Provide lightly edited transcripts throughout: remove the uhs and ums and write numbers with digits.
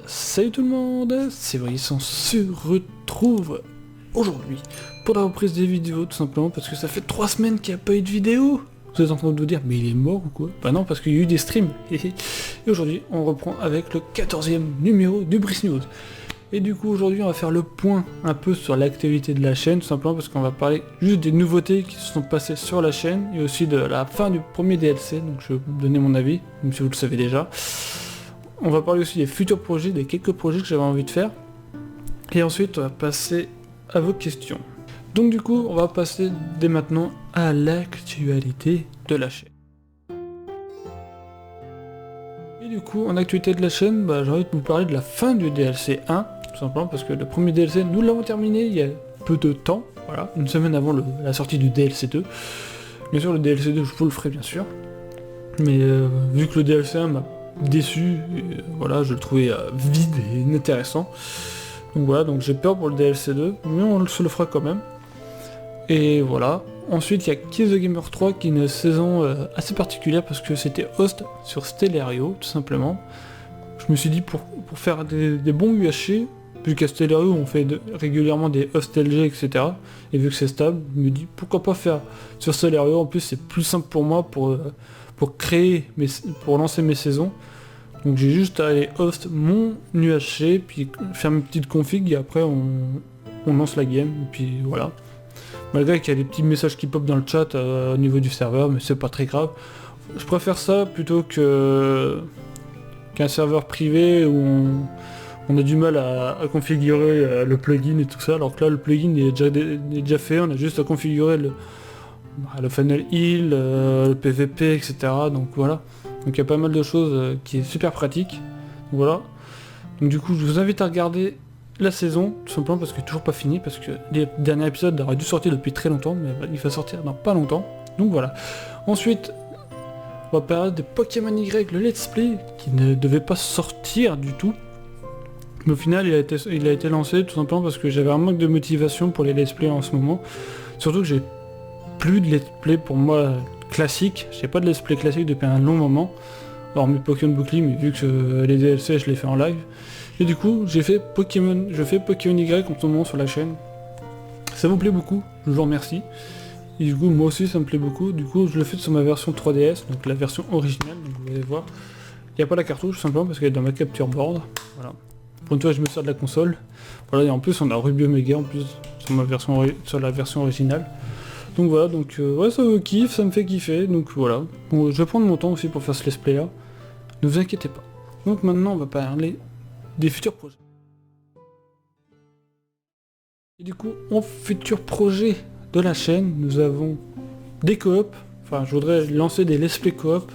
Salut tout le monde, c'est Brice, on se retrouve aujourd'hui pour la reprise des vidéos, tout simplement parce que ça fait 3 semaines qu'il n'y a pas eu de vidéo. Vous êtes en train de vous dire, mais il est mort ou quoi? Bah non, parce qu'il y a eu des streams. Et aujourd'hui, on reprend avec le 14e numéro du Brice News. Et du coup, aujourd'hui, on va faire le point un peu sur l'actualité de la chaîne, tout simplement parce qu'on va parler juste des nouveautés qui se sont passées sur la chaîne, et aussi de la fin du premier DLC, donc je vais vous donner mon avis, même si vous le savez déjà. On va parler aussi des futurs projets, des quelques projets que j'avais envie de faire. Et ensuite, on va passer à vos questions. Donc du coup, on va passer dès maintenant à l'actualité de la chaîne. Et du coup, en actualité de la chaîne, j'ai envie de vous parler de la fin du DLC 1, tout simplement parce que le premier DLC, nous l'avons terminé il y a peu de temps, voilà, une semaine avant la sortie du DLC 2. Bien sûr, le DLC 2, je vous le ferai bien sûr. Mais vu que le DLC 1 m'a déçu, voilà, je le trouvais vide et inintéressant. Donc voilà, donc j'ai peur pour le DLC 2, mais on se le fera quand même. Et voilà. Ensuite, il y a Kiss the Gamer 3 qui est une saison assez particulière parce que c'était host sur Stellario, tout simplement. Je me suis dit pour faire des bons UHC, vu qu'à Stellario on fait régulièrement des host LG, etc. Et vu que c'est stable, je me dis pourquoi pas faire sur Stellario. En plus, c'est plus simple pour moi pour lancer mes saisons. Donc j'ai juste à aller host mon UHC, puis faire mes petites configs et après on lance la game, et puis voilà. Malgré qu'il y a des petits messages qui pop dans le chat au niveau du serveur, mais c'est pas très grave. Je préfère ça plutôt qu'un serveur privé où on a du mal à configurer le plugin et tout ça, alors que là le plugin est déjà fait, on a juste à configurer le funnel heal, le PVP, etc. Donc voilà. Donc il y a pas mal de choses qui est super pratique. Voilà. Donc du coup je vous invite à regarder la saison, tout simplement parce que toujours pas fini, parce que les derniers épisodes auraient dû sortir depuis très longtemps, mais il va sortir dans pas longtemps. Donc voilà. Ensuite, on va parler de Pokémon Y, le let's play, qui ne devait pas sortir du tout. Mais au final il a été lancé tout simplement parce que j'avais un manque de motivation pour les let's play en ce moment. Surtout que j'ai plus de let's play pour moi classique, j'ai pas de let's play classique depuis un long moment, hormis Pokémon Bouclier, mais vu que les DLC je les fais en live. Et du coup je fais Pokémon Y en ce moment sur la chaîne. Ça vous plaît beaucoup, je vous remercie. Et du coup moi aussi ça me plaît beaucoup, du coup je le fais sur ma version 3DS, donc la version originale, donc vous allez voir. Il n'y a pas la cartouche simplement parce qu'elle est dans ma capture board. Voilà. Pour une fois je me sers de la console. Voilà, et en plus on a Ruby Omega en plus sur la version originale. Donc voilà, donc ouais, ça me kiffe, ça me fait kiffer, donc voilà. Bon, je vais prendre mon temps aussi pour faire ce let's play là. Ne vous inquiétez pas. Donc maintenant on va parler des futurs projets. Et du coup, en futur projet de la chaîne, nous avons des coops. Enfin, je voudrais lancer des let's play coop,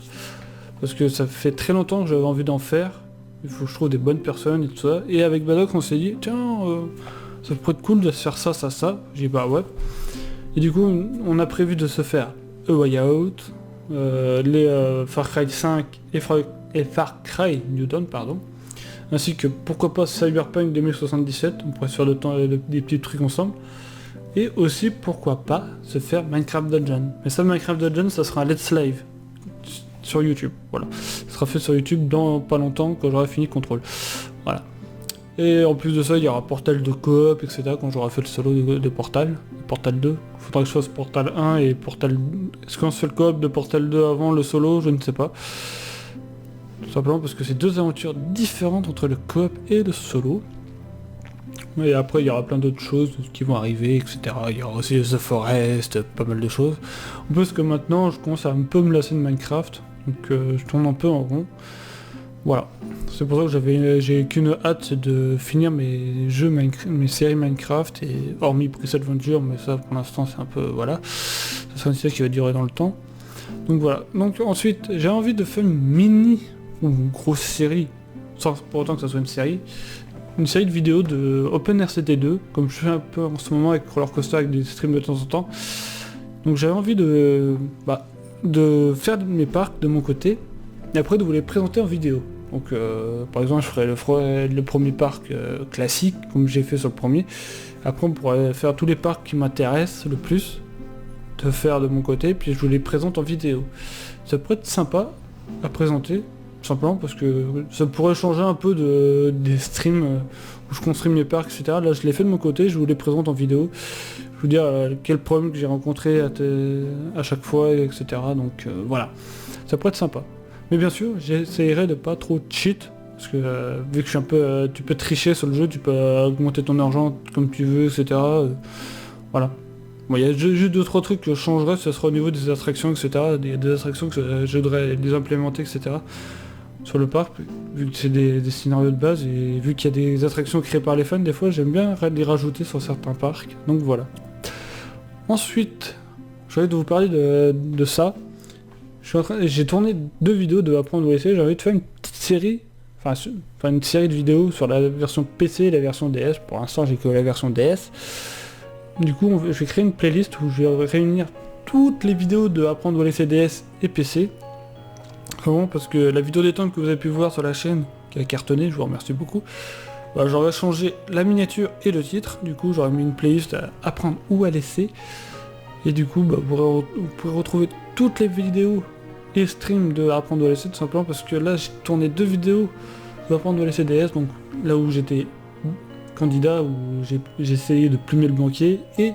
parce que ça fait très longtemps que j'avais envie d'en faire. Il faut que je trouve des bonnes personnes et tout ça. Et avec Badoc on s'est dit, tiens, ça pourrait être cool de se faire ça. J'ai dit bah ouais. Et du coup, on a prévu de se faire A Way Out, les Far Cry 5 et Far Cry New Dawn, pardon, ainsi que pourquoi pas Cyberpunk 2077, on pourrait se faire des petits trucs ensemble, et aussi pourquoi pas se faire Minecraft Dungeon. Mais ça, Minecraft Dungeon, ça sera un Let's Live sur YouTube, voilà. Ça sera fait sur YouTube dans pas longtemps, quand j'aurai fini Control. Voilà. Et en plus de ça, il y aura Portal 2 coop, etc. quand j'aurai fait le solo de Portal 2. Il faudra que je fasse Portal 1 et Portal... Est-ce qu'on se fait le coop de Portal 2 avant le solo? Je ne sais pas. Tout simplement parce que c'est deux aventures différentes entre le coop et le solo. Et après, il y aura plein d'autres choses qui vont arriver, etc. Il y aura aussi The Forest, pas mal de choses. En plus que maintenant, je commence à un peu me lasser de Minecraft. Donc je tourne un peu en rond. Voilà, c'est pour ça que j'ai qu'une hâte, c'est de finir mes séries Minecraft, et hormis Brice Adventure, mais ça pour l'instant c'est un peu, voilà, ça sera une série qui va durer dans le temps. Donc voilà, donc ensuite j'ai envie de faire une mini ou une grosse série, sans pour autant que ça soit une série de vidéos de OpenRCT2, comme je fais un peu en ce moment avec Roller Coaster, avec des streams de temps en temps. Donc j'avais envie de faire mes parcs de mon côté, et après de vous les présenter en vidéo. Donc par exemple je ferai le premier parc classique comme j'ai fait sur le premier. Après on pourrait faire tous les parcs qui m'intéressent le plus de faire de mon côté, puis je vous les présente en vidéo. Ça pourrait être sympa à présenter, tout simplement parce que ça pourrait changer un peu des streams où je construis mes parcs, etc. Là je l'ai fait de mon côté, je vous les présente en vidéo, je vous dire quel problème que j'ai rencontré à chaque fois, etc. Donc voilà, ça pourrait être sympa. Mais bien sûr, j'essayerai de pas trop cheat, parce que vu que je suis un peu... tu peux tricher sur le jeu, tu peux augmenter ton argent comme tu veux, etc. Voilà. Bon, il y a juste 2-3 trucs que je changerais, ce sera au niveau des attractions, etc. Il y a des attractions que je voudrais les implémenter, etc. sur le parc, vu que c'est des scénarios de base, et vu qu'il y a des attractions créées par les fans, des fois j'aime bien les rajouter sur certains parcs, donc voilà. Ensuite, j'ai envie de vous parler de ça. J'ai tourné 2 vidéos de apprendre OSC, j'ai envie de faire une petite série, enfin une série de vidéos sur la version PC et la version DS. Pour l'instant j'ai que la version DS. Du coup je vais créer une playlist où je vais réunir toutes les vidéos de apprendre OSC DS et PC. Vraiment parce que la vidéo détente que vous avez pu voir sur la chaîne, qui a cartonné, je vous remercie beaucoup, bah, j'aurais changé la miniature et le titre, du coup j'aurais mis une playlist à apprendre ou à laisser. Et du coup bah, vous pourrez retrouver toutes les vidéos et streams de apprendre OSC tout simplement parce que là j'ai tourné 2 vidéos de apprendre OSC DS, donc là où j'étais candidat, où j'ai essayé de plumer le banquier, et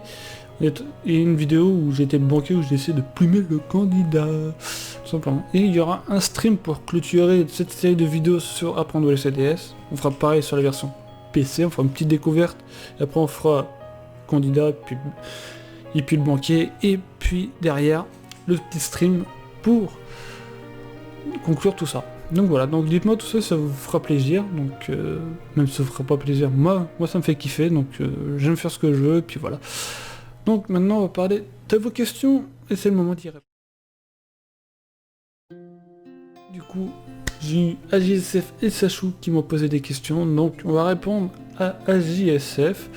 une vidéo où j'étais le banquier où j'ai essayé de plumer le candidat, tout simplement. Et il y aura un stream pour clôturer cette série de vidéos sur apprendre OSC DS. On fera pareil sur la version PC, on fera une petite découverte, et après on fera candidat, et puis le banquier, et puis derrière le petit stream pour conclure tout ça. Donc voilà, donc dites-moi tout ça, ça vous fera plaisir, donc même si ça vous fera pas plaisir, moi ça me fait kiffer, donc j'aime faire ce que je veux, et puis voilà. Donc maintenant on va parler de vos questions, et c'est le moment d'y répondre. Du coup, j'ai eu AJSF et Sachou qui m'ont posé des questions, donc on va répondre à AJSF.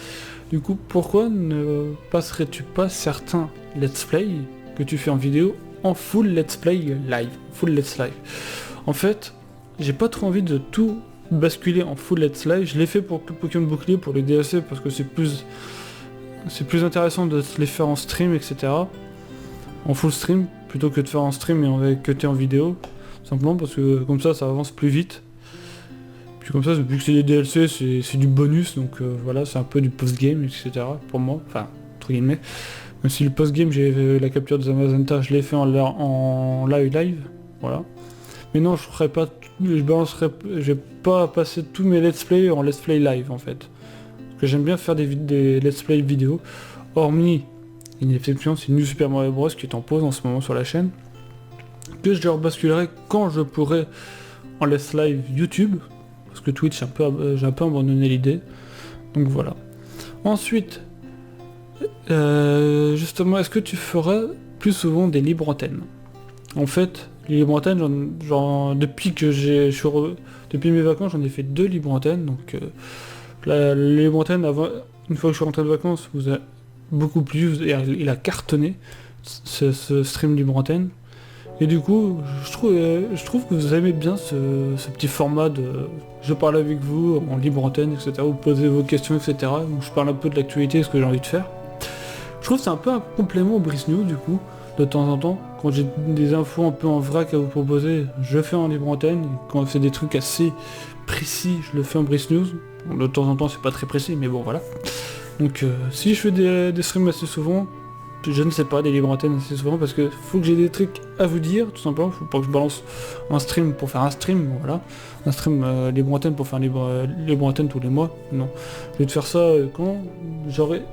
Du coup, pourquoi ne passerais-tu pas certains let's play que tu fais en vidéo en full let's play live, full let's live? En fait, j'ai pas trop envie de tout basculer en full let's live. Je l'ai fait pour Pokémon Bouclier, pour les DLC, parce que c'est plus intéressant de les faire en stream, etc. En full stream, plutôt que de faire en stream et que t'es en vidéo. Simplement parce que comme ça avance plus vite. Puis comme ça, vu que c'est des DLC, c'est du bonus, donc voilà, c'est un peu du post-game, etc. pour moi, enfin, entre guillemets. Même si le post-game, j'ai la capture des Amazonta, je l'ai fait en live, voilà. Mais non, je vais pas passer tous mes let's play en let's play live, en fait. Parce que j'aime bien faire des let's play vidéo, hormis une exception, c'est New Super Mario Bros qui est en pause en ce moment sur la chaîne, que je le rebasculerai quand je pourrai en let's live YouTube, parce que Twitch, j'ai un peu abandonné l'idée, donc voilà. Ensuite, justement, est-ce que tu feras plus souvent des libres antennes? En fait, les libres antennes, depuis mes vacances, j'en ai fait 2 libres antennes, donc les libres antennes, une fois que je suis rentré de vacances, vous a beaucoup plu, il a cartonné, ce stream libre antenne. Et du coup, je trouve que vous aimez bien ce petit format de... Je parle avec vous en libre antenne, etc. Vous posez vos questions, etc. Donc je parle un peu de l'actualité, ce que j'ai envie de faire. Je trouve que c'est un peu un complément au Brice News, du coup, de temps en temps. Quand j'ai des infos un peu en vrac à vous proposer, je fais en libre antenne. Et quand c'est des trucs assez précis, je le fais en Brice News. Bon, de temps en temps, c'est pas très précis, mais bon, voilà. Donc si je fais des streams assez souvent, je ne sais pas, des libres antennes assez souvent, parce que faut que j'ai des trucs à vous dire, tout simplement. Faut pas que je balance un stream pour faire un stream, voilà. Un stream libre antenne pour faire libre antenne tous les mois, non. Je vais te faire ça quand j'aurai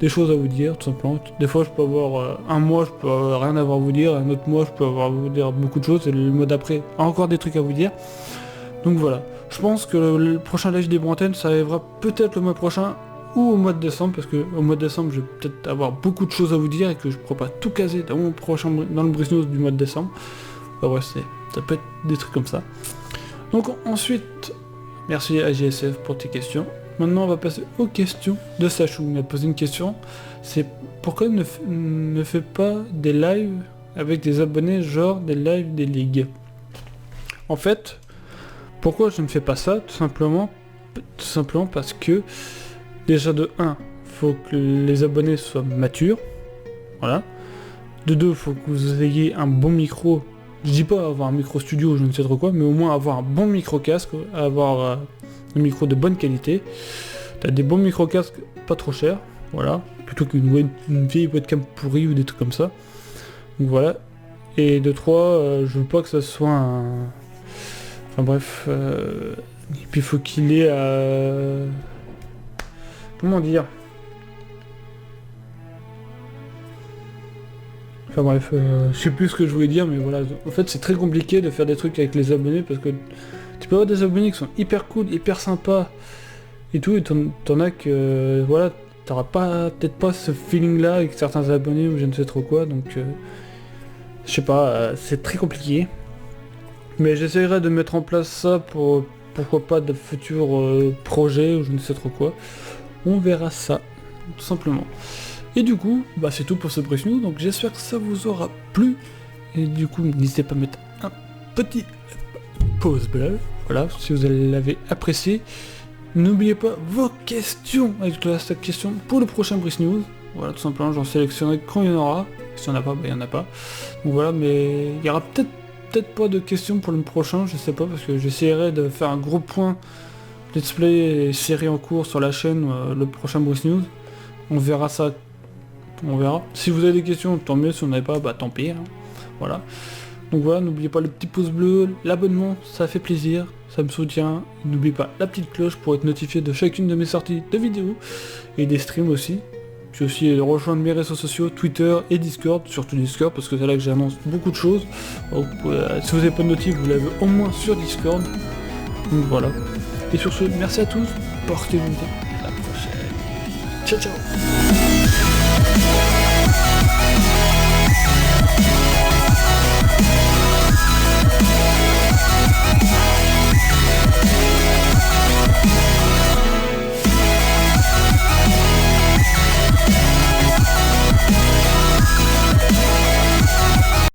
des choses à vous dire, tout simplement. Des fois, je peux avoir un mois, je peux rien avoir à vous dire, un autre mois, je peux avoir à vous dire beaucoup de choses, et le mois d'après, encore des trucs à vous dire. Donc voilà. Je pense que le prochain live libre antenne, ça arrivera peut-être le mois prochain, ou au mois de décembre, parce que au mois de décembre je vais peut-être avoir beaucoup de choses à vous dire et que je ne pourrai pas tout caser dans le Brice News du mois de décembre. Enfin, ouais, ça peut être des trucs comme ça. Donc ensuite, merci à GSF pour tes questions. Maintenant on va passer aux questions de Sachou. Il m'a posé une question, c'est pourquoi ne fait pas des lives avec des abonnés, genre des lives des ligues? En fait, pourquoi je ne fais pas ça? Tout simplement parce que déjà de 1, faut que les abonnés soient matures, voilà. De 2, faut que vous ayez un bon micro je dis pas avoir un micro studio ou je ne sais trop quoi, mais au moins avoir un bon micro casque, avoir un micro de bonne qualité. T'as des bons micro casques pas trop chers, voilà, plutôt qu'une vieille webcam pourrie ou des trucs comme ça. Donc voilà. Et de 3, je veux pas que ça soit un... Enfin bref, et puis il faut qu'il ait comment dire? Enfin bref, je sais plus ce que je voulais dire, mais voilà. En fait, c'est très compliqué de faire des trucs avec les abonnés parce que tu peux avoir des abonnés qui sont hyper cool, hyper sympas et tout, et t'en as que voilà, t'auras peut-être pas ce feeling-là avec certains abonnés ou je ne sais trop quoi, donc je sais pas, c'est très compliqué. Mais j'essaierai de mettre en place ça pour pourquoi pas de futurs projets ou je ne sais trop quoi. On verra ça, tout simplement. Et du coup, bah c'est tout pour ce Brief News, donc j'espère que ça vous aura plu. Et du coup, n'hésitez pas à mettre un petit pause bleu, voilà, si vous l'avez apprécié. N'oubliez pas vos questions avec la hashtag question pour le prochain Brief News. Voilà, tout simplement, j'en sélectionnerai quand il y en aura. Si il n'y en a pas, bah il n'y en a pas. Donc voilà, mais il y aura peut-être pas de questions pour le prochain, je sais pas, parce que j'essaierai de faire un gros point let's play et série en cours sur la chaîne, le prochain Brief News. On verra ça. On verra. Si vous avez des questions, tant mieux. Si vous n'en avez pas, bah tant pis. Hein. Voilà. Donc voilà, n'oubliez pas le petit pouce bleu, l'abonnement, ça fait plaisir, ça me soutient. N'oubliez pas la petite cloche pour être notifié de chacune de mes sorties de vidéos et des streams aussi. Puis aussi rejoindre mes réseaux sociaux, Twitter et Discord, surtout Discord parce que c'est là que j'annonce beaucoup de choses. Donc, si vous n'avez pas de notif, vous l'avez au moins sur Discord. Donc voilà. Et sur ce, merci à tous, portez-vous bien, à la prochaine. Ciao ciao.